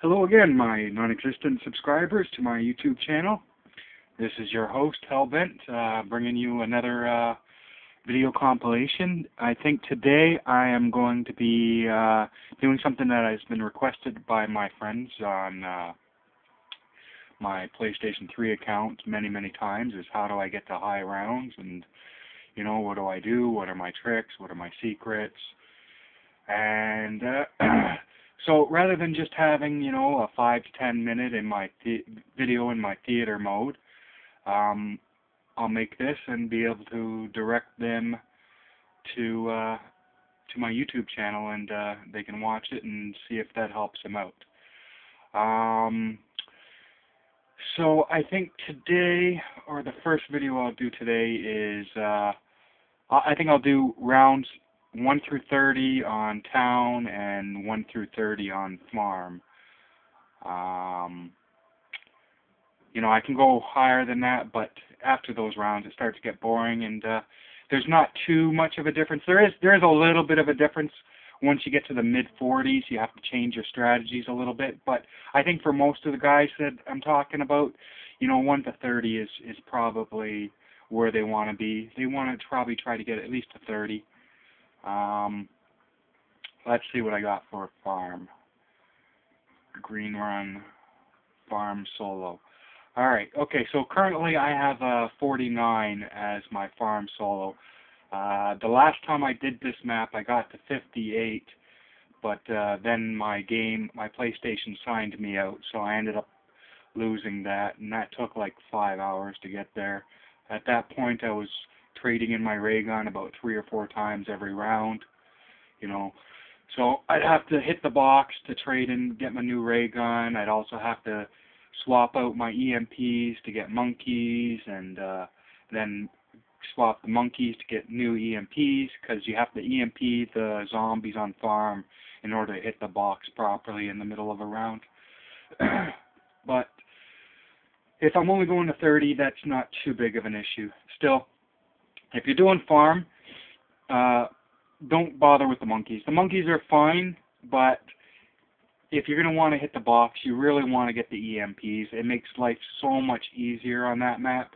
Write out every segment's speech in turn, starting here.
Hello again, my non-existent subscribers to my YouTube channel. This is your host, Hellbent, bringing you another video compilation. I think today I am going to be doing something that has been requested by my friends on my PlayStation 3 account many times, is how do I get to high rounds, and what do I do, what are my tricks, what are my secrets, and so rather than just having, a 5 to 10 minute in my video in my theater mode, I'll make this and be able to direct them to my YouTube channel, and they can watch it and see if that helps them out. So I think today, or the first video I'll do today is, I think I'll do rounds 1 through 30 on town and 1 through 30 on farm. I can go higher than that, but after those rounds it starts to get boring, and there's not too much of a difference. There is a little bit of a difference. Once you get to the mid-40s, you have to change your strategies a little bit, but I think for most of the guys that I'm talking about, 1 to 30 is probably where they want to be. They want to probably try to get at least to 30. Let's see what I got for farm. Green run, farm solo. Alright, okay, so currently I have 49 as my farm solo. The last time I did this map I got to 58, but then my PlayStation signed me out, so I ended up losing that, and that took like 5 hours to get there. At that point I was trading in my ray gun about 3 or 4 times every round, so I'd have to hit the box to trade and get my new ray gun. I'd also have to swap out my EMPs to get monkeys, and then swap the monkeys to get new EMPs, because you have to EMP the zombies on farm in order to hit the box properly in the middle of a round. But if I'm only going to 30, that's not too big of an issue. Still, if you're doing farm, don't bother with the monkeys. The monkeys are fine, but if you're going to want to hit the box, you really want to get the EMPs. It makes life so much easier on that map.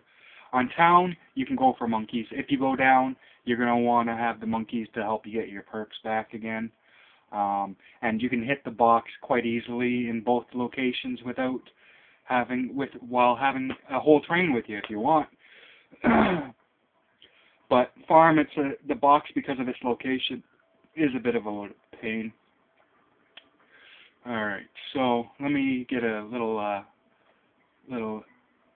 On town, you can go for monkeys. If you go down, you're going to want to have the monkeys to help you get your perks back again. And you can hit the box quite easily in both locations while having a whole train with you if you want. But farm, the box, because of its location, is a bit of a pain. Alright, so let me get a little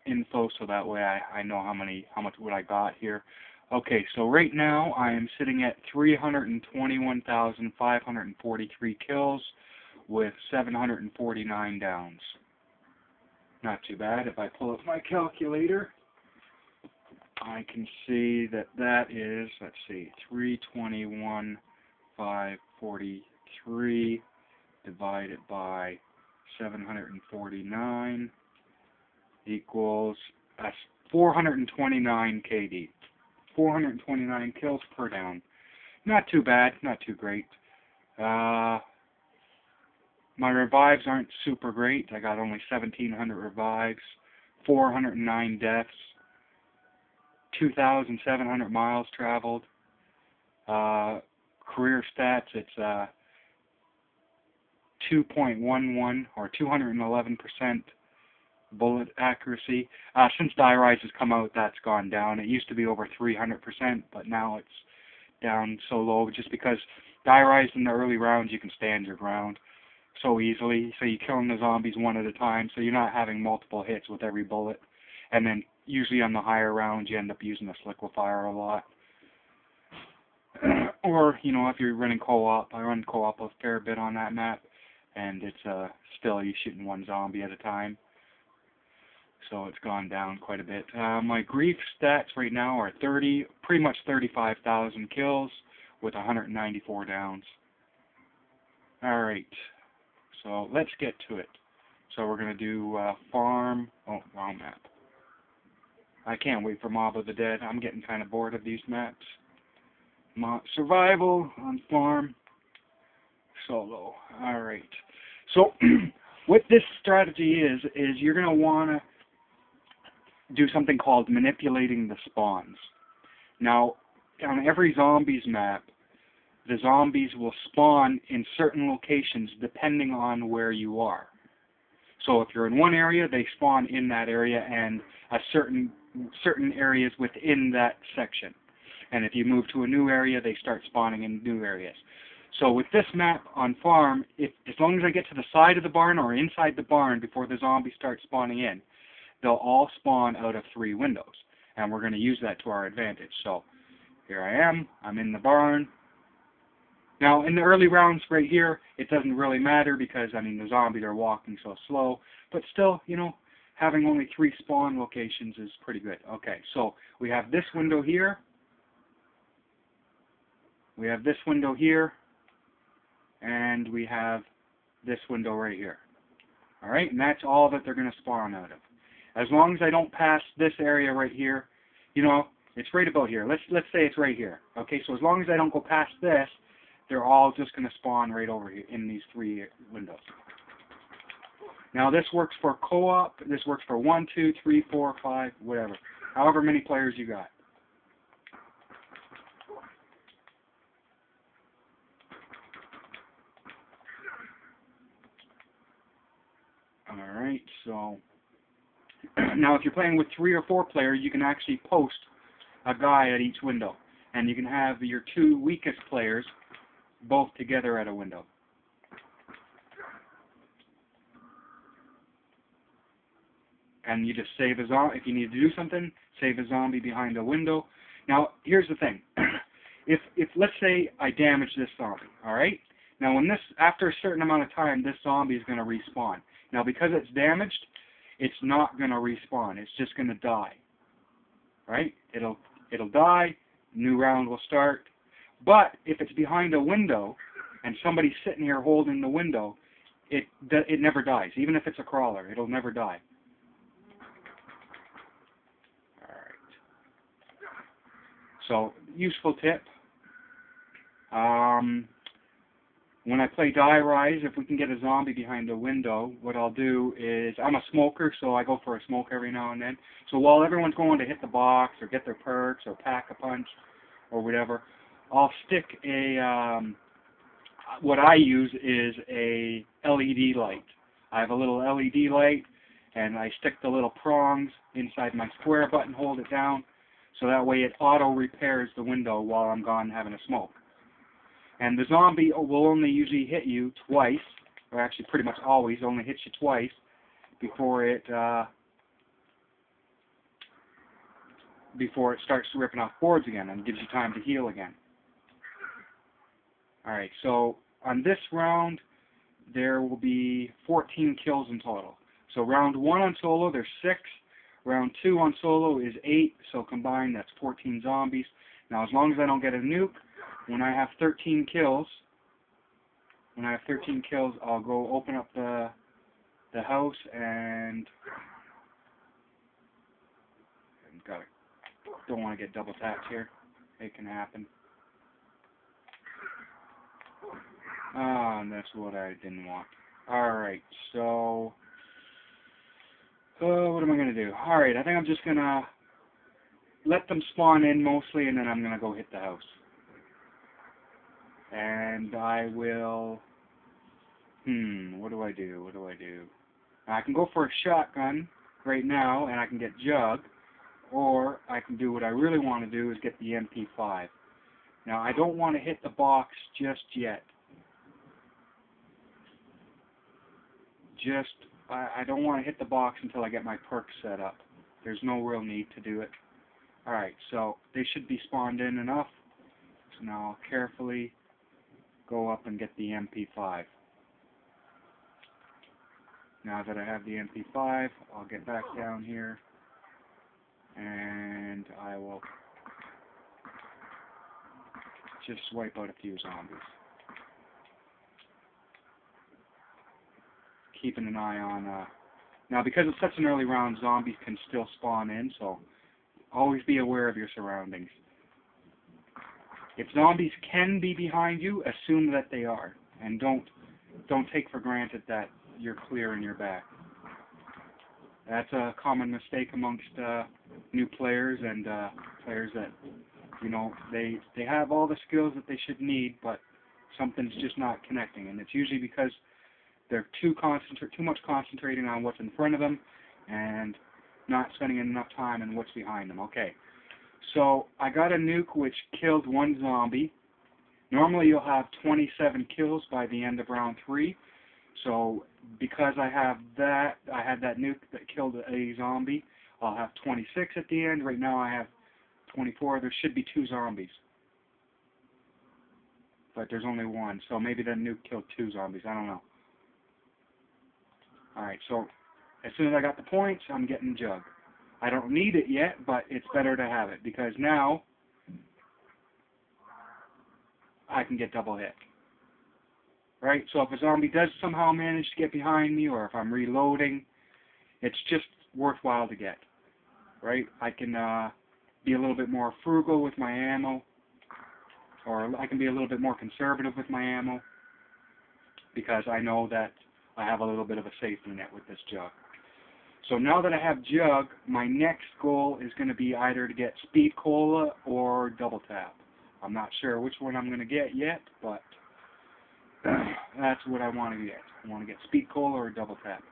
info so that way I know how much what I got here. Okay, so right now I am sitting at 321,543 kills with 749 downs. Not too bad. If I pull up my calculator, I can see that is, let's see, 321,543 divided by 749 equals 429 KD. 429 kills per down. Not too bad, not too great. My revives aren't super great. I got only 1,700 revives, 409 deaths, 2,700 miles traveled. Career stats, it's 2.11 or 211% bullet accuracy. Since Die Rise has come out, that's gone down. It used to be over 300%, but now it's down so low just because Die Rise in the early rounds you can stand your ground so easily. So you're killing the zombies one at a time, so you're not having multiple hits with every bullet. And then usually on the higher rounds you end up using the liquefier a lot. Or, if you're running co-op, I run co-op a fair bit on that map, and it's still you're shooting one zombie at a time. So it's gone down quite a bit. My grief stats right now are pretty much 35,000 kills with 194 downs. Alright, so let's get to it. So we're going to do farm. Oh, wrong map. I can't wait for Mob of the Dead. I'm getting kind of bored of these maps. Survival on farm. Solo. Alright. So what this strategy is you're going to want to do something called manipulating the spawns. Now, on every zombies map, the zombies will spawn in certain locations depending on where you are. So if you're in one area, they spawn in that area and a certain areas within that section. And if you move to a new area, they start spawning in new areas. So with this map on farm, as long as I get to the side of the barn or inside the barn before the zombies start spawning in, they'll all spawn out of 3 windows. And we're going to use that to our advantage. So here I am. I'm in the barn. Now, in the early rounds right here, it doesn't really matter because, I mean, the zombies are walking so slow. But still, you know, having only 3 spawn locations is pretty good. Okay, so we have this window here. We have this window here. And we have this window right here. Alright, and that's all that they're going to spawn out of. As long as I don't pass this area right here, you know, it's right about here. Let's say it's right here. Okay, so as long as I don't go past this, they're all just going to spawn right over here in these 3 windows. Now this works for co-op, this works for 1, 2, 3, 4, 5, whatever. However many players you got. Alright, so now if you're playing with 3 or 4 players, you can actually post a guy at each window. And you can have your 2 weakest players both together at a window. And you just save a zombie. If you need to do something, save a zombie behind a window. Now, here's the thing. If let's say I damage this zombie, alright? Now, after a certain amount of time, this zombie is going to respawn. Now, because it's damaged, it's not going to respawn. It's just going to die. Right? It'll die. New round will start. But if it's behind a window and somebody's sitting here holding the window, it never dies. Even if it's a crawler, it'll never die. All right. So, useful tip. When I play Die Rise, if we can get a zombie behind a window, what I'll do is, I'm a smoker, so I go for a smoke every now and then. So while everyone's going to hit the box or get their perks or pack a punch or whatever, I'll stick what I use is a LED light. I have a little LED light, and I stick the little prongs inside my square button, hold it down, so that way it auto-repairs the window while I'm gone having a smoke. And the zombie will only usually hit you twice, or actually pretty much always only hits you twice before it starts ripping off boards again and gives you time to heal again. Alright, so on this round there will be 14 kills in total. So round 1 on solo there's 6, round 2 on solo is 8, so combined that's 14 zombies. Now as long as I don't get a nuke, when I have 13 kills, I'll go open up the house and don't want to get double tapped here. It can happen. And that's what I didn't want. Alright, so what am I going to do? Alright, I think I'm just going to let them spawn in mostly, and then I'm going to go hit the house. And I will, what do I do? I can go for a shotgun right now, and I can get Jug, or I can do what I really want to do is get the MP5. Now, I don't want to hit the box just yet. I don't want to hit the box until I get my perks set up. There's no real need to do it. Alright, so they should be spawned in enough. So now I'll carefully go up and get the MP5. Now that I have the MP5, I'll get back down here and I will just wipe out a few zombies. Keeping an eye on, now because it's such an early round, zombies can still spawn in, so always be aware of your surroundings. If zombies can be behind you, assume that they are, and don't take for granted that you're clear and you're back. That's a common mistake amongst new players and players that, you know, they have all the skills that they should need, but something's just not connecting, and it's usually because they're too much concentrating on what's in front of them and not spending enough time on what's behind them. Okay, so I got a nuke which killed one zombie. Normally you'll have 27 kills by the end of round 3. So because I had that nuke that killed a zombie, I'll have 26 at the end. Right now I have 24. There should be 2 zombies, but there's only 1. So maybe that nuke killed 2 zombies. I don't know. Alright, so as soon as I got the points, I'm getting Jug. I don't need it yet, but it's better to have it, because now I can get double hit. Right? So if a zombie does somehow manage to get behind me, or if I'm reloading, it's just worthwhile to get. Right? I can be a little bit more frugal with my ammo, or I can be a little bit more conservative with my ammo, because I know that I have a little bit of a safety net with this Jug. So now that I have Jug, my next goal is going to be either to get Speed Cola or Double Tap. I'm not sure which one I'm going to get yet, but that's what I want to get. I want to get Speed Cola or Double Tap.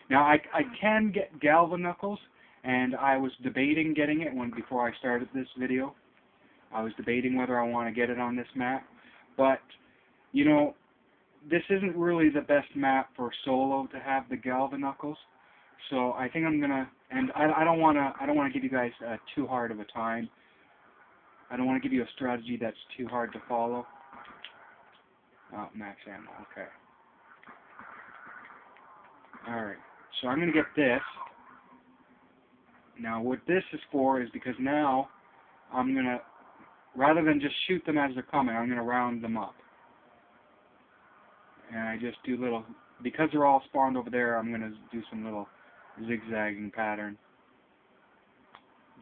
Now, I can get Galvanuckles, and I was debating getting it before I started this video. I was debating whether I want to get it on this map, but, you know, this isn't really the best map for solo to have the Galvanuckles. So I think I'm gonna, and I don't wanna give you guys too hard of a time. I don't want to give you a strategy that's too hard to follow. Oh, max ammo. Okay. All right. So I'm gonna get this. Now, what this is for is because now I'm gonna, rather than just shoot them as they're coming, I'm gonna round them up. And I just do little, because they're all spawned over there, I'm gonna do some little zigzagging pattern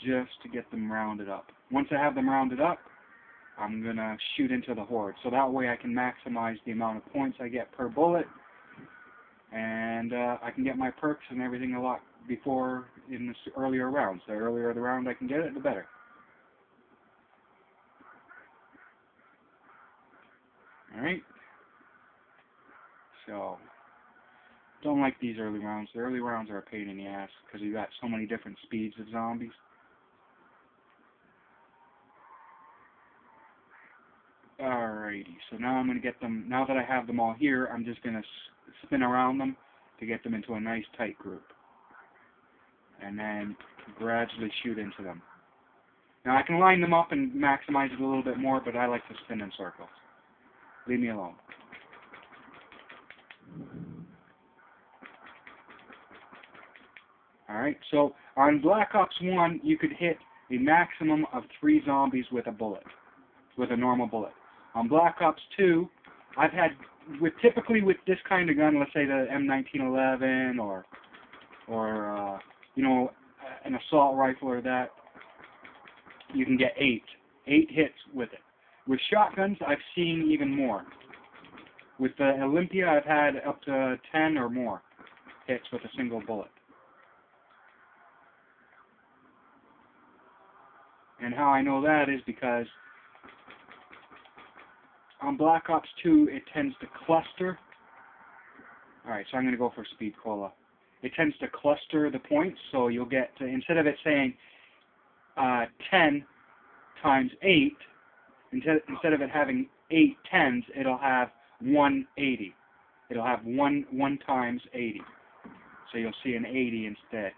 just to get them rounded up. Once I have them rounded up, I'm going to shoot into the horde. So that way I can maximize the amount of points I get per bullet, and I can get my perks and everything a lot before in the earlier rounds. The earlier the round I can get it, the better. Alright? So, don't like these early rounds. The early rounds are a pain in the ass because you got so many different speeds of zombies. Alrighty, so now I'm going to get them, now that I have them all here, I'm just going to spin around them to get them into a nice tight group. And then gradually shoot into them. Now I can line them up and maximize it a little bit more, but I like to spin in circles. Leave me alone. Alright, so on Black Ops 1, you could hit a maximum of 3 zombies with a bullet, with a normal bullet. On Black Ops 2, I've had, typically with this kind of gun, let's say the M1911 or you know, an assault rifle or that, you can get 8 hits with it. With shotguns, I've seen even more. With the Olympia, I've had up to 10 or more hits with a single bullet. And how I know that is because on Black Ops 2, it tends to cluster. Alright, so I'm going to go for Speed Cola. It tends to cluster the points, so you'll get, to, instead of it saying 10 times 8, instead of it having 8 10s, it'll have 180. It'll have 1 times 80. So you'll see an 80 instead.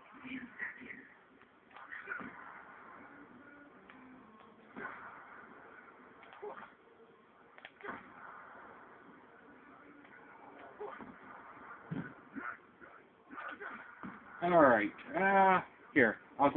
Alright, here.